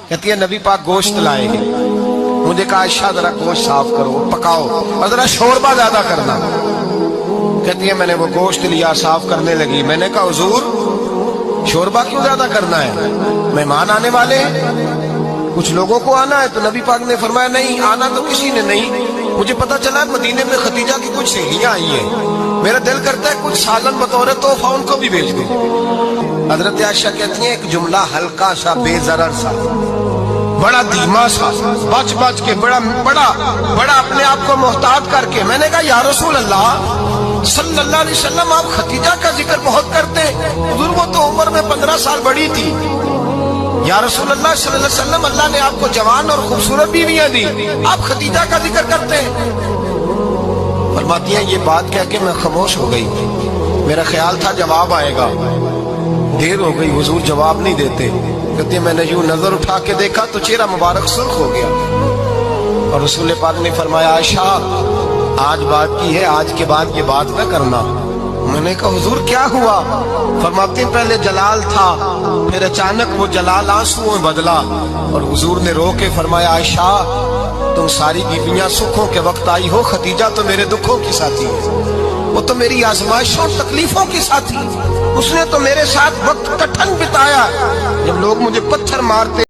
کہتی ہے نبی پاک گوشت لائے ہیں، مجھے کہا عائشہ ذرا گوشت صاف کرو، پکاؤ اور ذرا شوربہ زیادہ کرنا۔ کہتی ہے میں نے وہ گوشت لیا، صاف کرنے لگی، میں نے کہا حضور شوربہ کیوں زیادہ کرنا ہے، مہمان آنے والے ہیں، کچھ لوگوں کو آنا ہے۔ تو نبی پاک نے فرمایا نہیں، آنا تو کسی نے نہیں، مجھے پتا چلا مدینے میں خدیجہ کی کچھ سہیلیاں آئی ہیں، میرا دل کرتا ہے کچھ سالن بطور تحفہ ان کو بھی بھیج دوں۔ حضرت عائشہ کہتی ہیں ایک جملہ ہلکا سا، بے ضرر سا، بڑا دھیما سا، بچ بچ کے، بڑا اپنے آپ کو محتاط کر کے، میں نے کہا یا رسول اللہ صلی اللہ علیہ وسلم آپ خدیجہ کا ذکر بہت کرتے ہیں، حضور وہ تو عمر میں 15 سال بڑی تھی۔ یا رسول اللہ صلی اللہ علیہ وسلم اللہ نے آپ کو جوان اور خوبصورت بیویاں دی، آپ خدیجہ کا ذکر کرتے ہیں۔ فرماتی ہیں یہ بات کہہ کے میں خاموش ہو گئی، میرا خیال تھا جواب آئے گا، دیر ہو گئی، حضور جواب نہیں دیتے۔ کہتے ہیں میں نے یوں نظر اٹھا کے دیکھا تو چہرہ مبارک سرخ ہو گیا، اور رسول پاک نے فرمایا عائشہ آج بات کی ہے، آج کے بعد یہ بات نہ کرنا۔ میں نے کہا حضور کیا ہوا؟ فرماتے ہیں پہلے جلال تھا، پھر اچانک وہ جلال آنسوؤں میں بدلا، اور حضور نے رو کے فرمایا عائشہ تم ساری بیویاں سکھوں کے وقت آئی ہو، خدیجہ تو میرے دکھوں کی ساتھی ہے، وہ تو میری آزمائشوں تکلیفوں کی ساتھی، اس نے تو میرے ساتھ وقت کٹھن بتایا، جب لوگ مجھے پتھر مارتے